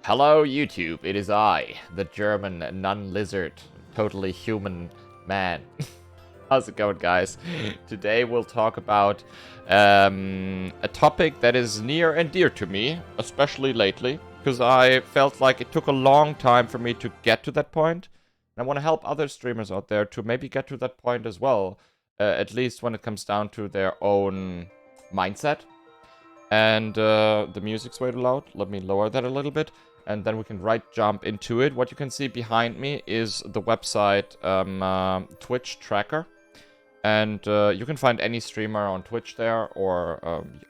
Hello YouTube, it is I, the German non-lizard, totally human man. How's it going, guys? Today we'll talk about a topic that is near and dear to me, especially lately, because I felt like it took a long time for me to get to that point. And I want to help other streamers out there to maybe get to that point as well, at least when it comes down to their own mindset. And the music's way too loud. Let me lower that a little bit. And then we can right jump into it. What you can see behind me is the website Twitch tracker. And you can find any streamer on Twitch there, or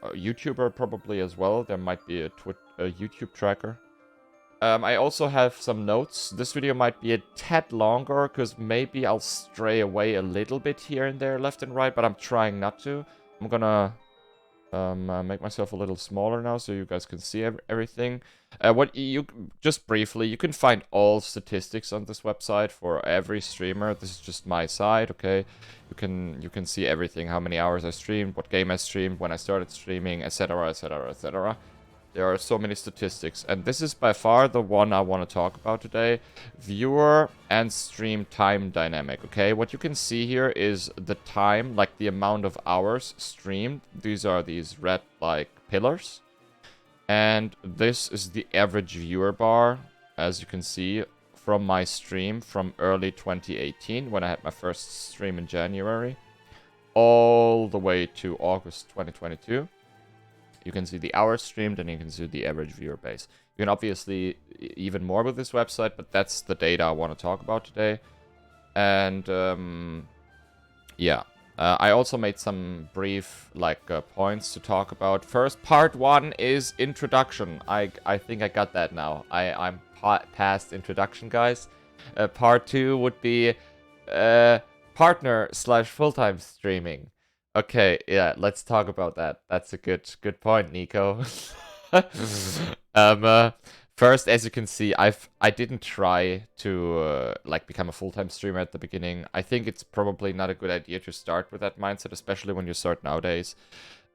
a YouTuber probably as well. There might be a YouTube tracker. I also have some notes. This video might be a tad longer, because maybe I'll stray away a little bit here and there, left and right, but I'm trying not to. I'm gonna make myself a little smaller now so you guys can see everything. What you just briefly, you can find all statistics on this website for every streamer. This is just my side, okay? You can see everything: how many hours I streamed, what game I streamed, when I started streaming, etc., etc., etc. There are so many statistics, and this is by far the one I want to talk about today. Viewer and stream time dynamic, okay? What you can see here is the time, like the amount of hours streamed. These are these red, like, pillars. And this is the average viewer bar, as you can see, from my stream from early 2018, when I had my first stream in January, all the way to August 2022. You can see the hours streamed, and you can see the average viewer base. You can obviously even more with this website, but that's the data I want to talk about today. And yeah, I also made some brief points to talk about. First, part one is introduction. I think I got that now. I'm past introduction, guys. Part two would be partner / full-time streaming. Okay, yeah, let's talk about that. That's a good point, Nico. First, as you can see, I didn't try to become a full-time streamer at the beginning. I think it's probably not a good idea to start with that mindset, especially when you start nowadays.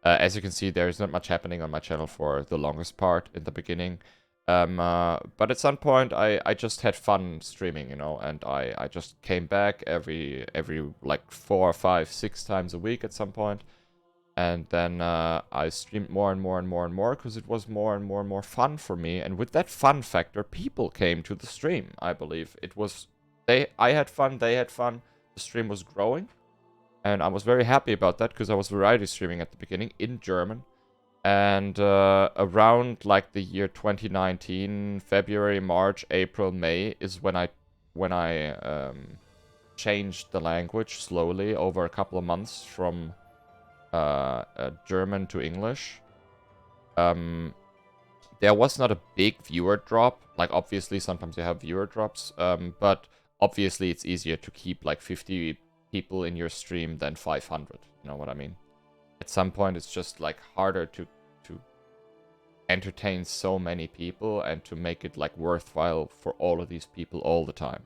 As you can see, there is not much happening on my channel for the longest part in the beginning. But at some point, I just had fun streaming, you know, and I just came back every like 4, 5, 6 times a week at some point. And then I streamed more and more and more and more, because it was more and more and more fun for me. And with that fun factor, people came to the stream, I believe. It was, I had fun, they had fun, the stream was growing. And I was very happy about that, because I was variety streaming at the beginning in German. And around like the year 2019, February, March, April, May is when I changed the language slowly over a couple of months from German to English. There was not a big viewer drop. Like, obviously, sometimes you have viewer drops, but obviously it's easier to keep like 50 people in your stream than 500. You know what I mean? At some point, it's just like harder to entertain so many people and to make it like worthwhile for all of these people all the time.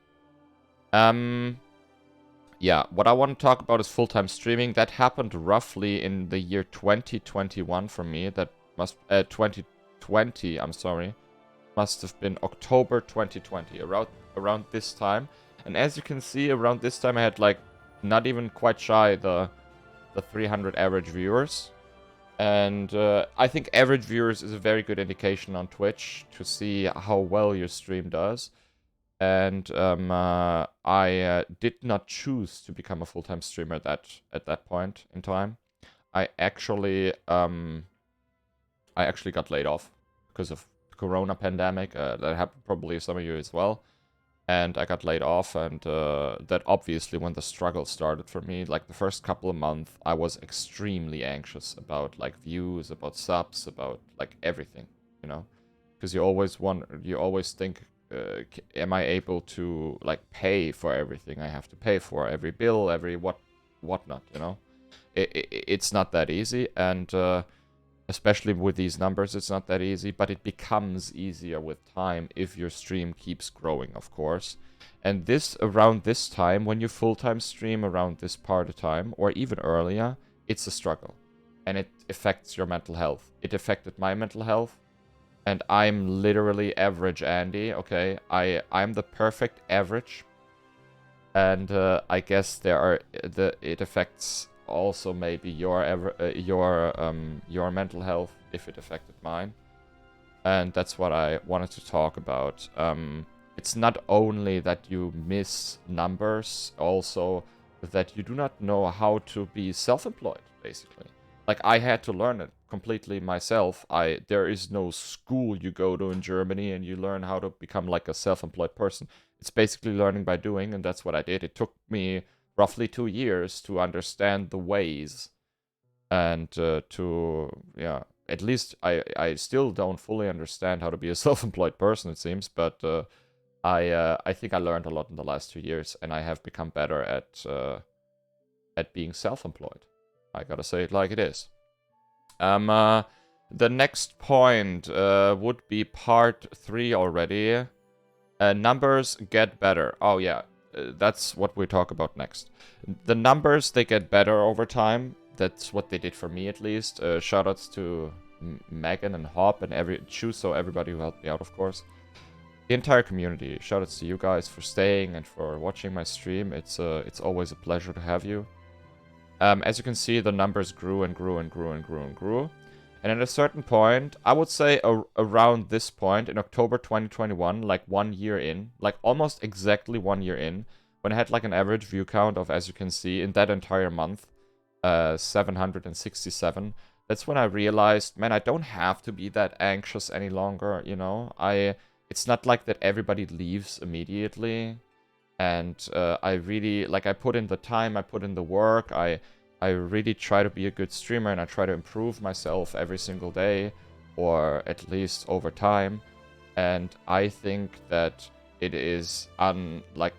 Yeah, what I want to talk about is full-time streaming. That happened roughly in the year 2021 for me. That must 2020. I'm sorry, must have been October 2020, around this time. And as you can see, around this time I had like not even quite shy the 300 average viewers. And I think average viewers is a very good indication on Twitch to see how well your stream does. And I did not choose to become a full-time streamer at that point in time. I actually got laid off because of the Corona pandemic. That happened probably some of you as well. And I got laid off, and that obviously when the struggle started for me, like the first couple of months, I was extremely anxious about like views, about subs, about like everything, you know, because you always think, am I able to like pay for everything I have to pay for, every bill, every whatnot, you know? It's not that easy, and especially with these numbers, it's not that easy, but it becomes easier with time if your stream keeps growing, of course. And around this time, when you full-time stream around this part of time, or even earlier, it's a struggle. And it affects your mental health. It affected my mental health. And I'm literally average Andy, okay? I'm the perfect average. And I guess it affects also maybe your mental health if it affected mine. And that's what I wanted to talk about. It's not only that you miss numbers, also that you do not know how to be self-employed, basically. Like, I had to learn it completely myself. There is no school you go to in Germany and you learn how to become like a self-employed person. It's basically learning by doing, and that's what I did. It took me roughly 2 years to understand the ways and yeah, at least I still don't fully understand how to be a self-employed person, it seems, but I think I learned a lot in the last 2 years, and I have become better at being self-employed. I gotta say it like it is. The next point would be part 3 already. Numbers get better. Oh yeah, that's what we talk about next. The numbers, they get better over time. That's what they did for me, at least. Shoutouts to Megan and Hop and Chuso, everybody who helped me out, of course. The entire community. Shoutouts to you guys for staying and for watching my stream. It's always a pleasure to have you. As you can see, the numbers grew and grew and grew and grew and grew. And at a certain point, I would say around this point, in October 2021, like 1 year in, like almost exactly 1 year in, when I had like an average view count of, as you can see, in that entire month, 767, that's when I realized, man, I don't have to be that anxious any longer, you know? It's not like that everybody leaves immediately. And I really, like, I put in the time, I put in the work, I really try to be a good streamer, and I try to improve myself every single day, or at least over time. And I think that it is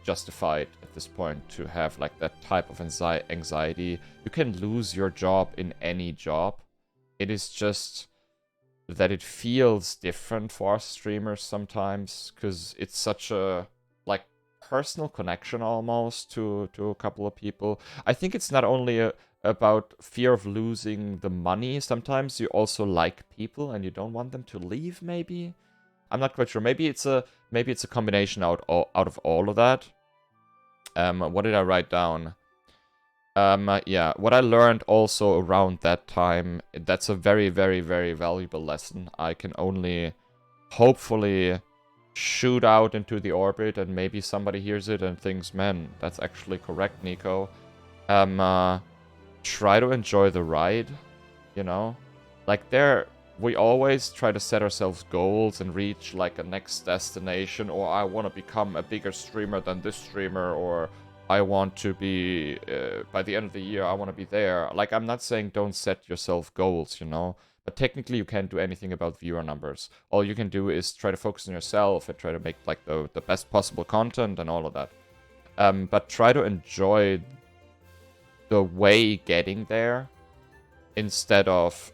justified at this point to have like that type of anxiety. You can lose your job in any job. It is just that it feels different for us streamers sometimes, because it's such a like personal connection almost to a couple of people. I think it's not only about fear of losing the money. Sometimes you also like people and you don't want them to leave, maybe. I'm not quite sure. Maybe it's a combination out of all of that. What did I write down? Yeah, what I learned also around that time, that's a very, very, very valuable lesson. I can only hopefully shoot out into the orbit and maybe somebody hears it and thinks, man, that's actually correct, Nico. Try to enjoy the ride, you know? Like, we always try to set ourselves goals and reach like a next destination, or I want to become a bigger streamer than this streamer, or I want to be, by the end of the year, I want to be there. Like, I'm not saying don't set yourself goals, you know? But technically, you can't do anything about viewer numbers. All you can do is try to focus on yourself and try to make like the best possible content and all of that. But try to enjoy the way getting there instead of,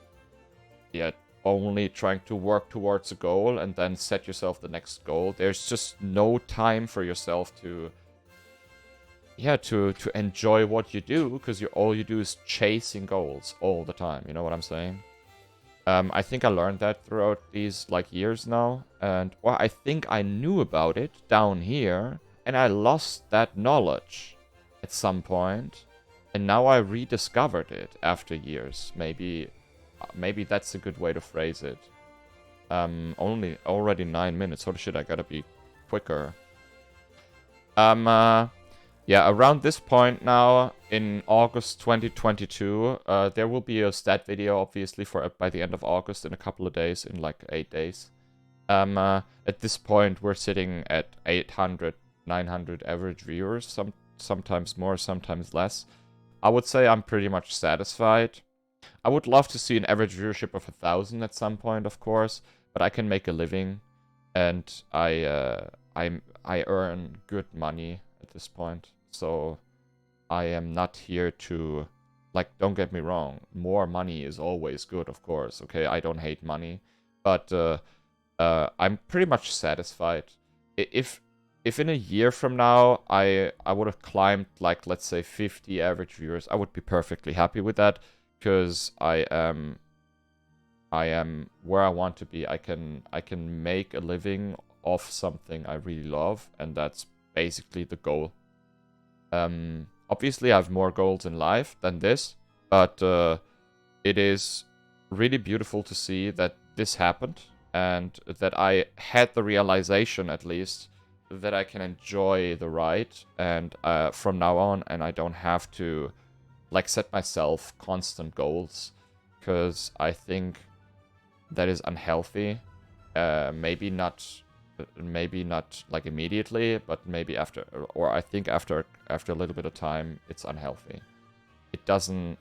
yeah, only trying to work towards a goal and then set yourself the next goal. There's just no time for yourself to enjoy what you do, because all you do is chasing goals all the time. You know what I'm saying? I think I learned that throughout these like years now, and well, I think I knew about it down here, and I lost that knowledge at some point, and now I rediscovered it after years. Maybe that's a good way to phrase it. Already 9 minutes. Holy shit, I gotta be quicker. Yeah, around this point now, in August 2022, there will be a stat video, obviously, for by the end of August, in a couple of days, in like 8 days. At this point, we're sitting at 800, 900 average viewers, sometimes more, sometimes less. I would say I'm pretty much satisfied. I would love to see an average viewership of 1,000 at some point, of course, but I can make a living, and I earn good money at this point. So I am not here to, like, don't get me wrong, more money is always good, of course, okay? I don't hate money, but I'm pretty much satisfied. If in a year from now I would have climbed, like, let's say 50 average viewers, I would be perfectly happy with that, because I am I am where I want to be. I can make a living off something I really love, and that's basically the goal. Obviously, I have more goals in life than this, but it is really beautiful to see that this happened and that I had the realization, at least, that I can enjoy the ride and from now on, and I don't have to like set myself constant goals, because I think that is unhealthy. Maybe not like immediately, but maybe after, or I think after a little bit of time, it's unhealthy. It doesn't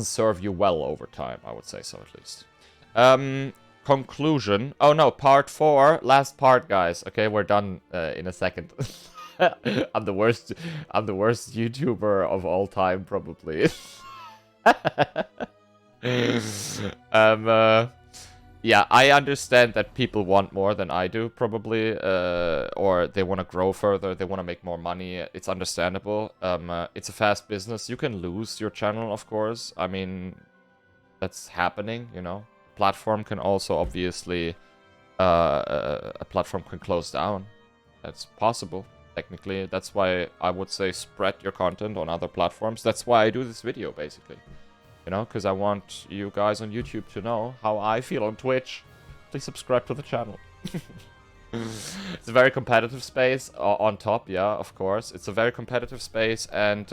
serve you well over time, I would say so, at least. Conclusion. Oh no, part 4, last part, guys. Okay, we're done in a second. I'm the worst YouTuber of all time, probably. Yeah, I understand that people want more than I do, probably, or they want to grow further, they want to make more money. It's understandable. It's a fast business. You can lose your channel, of course. I mean, that's happening, you know. Platform can also, obviously, a platform can close down. That's possible, technically. That's why I would say spread your content on other platforms. That's why I do this video, basically. You know, because I want you guys on YouTube to know how I feel on Twitch. Please subscribe to the channel. It's a very competitive space on top, yeah, of course. It's a very competitive space, and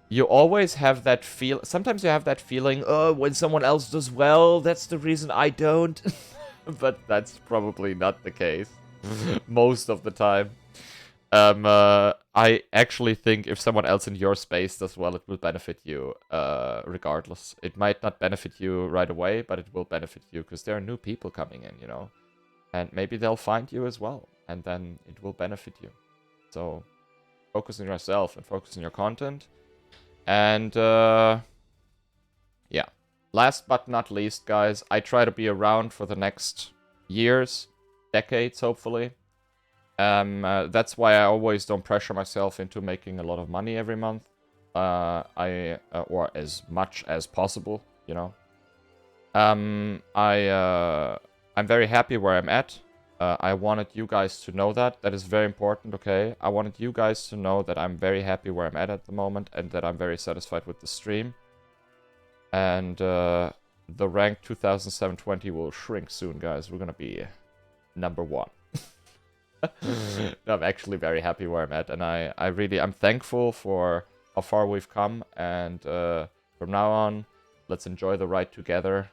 you always have that feel. Sometimes you have that feeling, oh, when someone else does well, that's the reason I don't. But that's probably not the case most of the time. I actually think if someone else in your space does well, it will benefit you, regardless. It might not benefit you right away, but it will benefit you, because there are new people coming in, you know? And maybe they'll find you as well, and then it will benefit you. So, focus on yourself and focus on your content. And, yeah. Last but not least, guys, I try to be around for the next years, decades, hopefully. That's why I always don't pressure myself into making a lot of money every month. Or as much as possible, you know. I'm very happy where I'm at. I wanted you guys to know that. That is very important, okay? I wanted you guys to know that I'm very happy where I'm at the moment, and that I'm very satisfied with the stream. And the rank 2720 will shrink soon, guys. We're gonna be number 1. No, I'm actually very happy where I'm at, and I'm thankful for how far we've come, and from now on, let's enjoy the ride together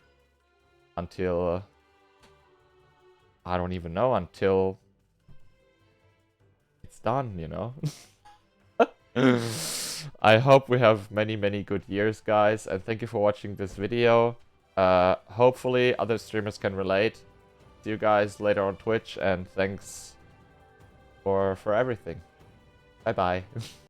until I don't even know, until it's done, you know. I hope we have many, many good years, guys, and thank you for watching this video. Hopefully other streamers can relate. See you guys later on Twitch, and thanks for everything. Bye bye.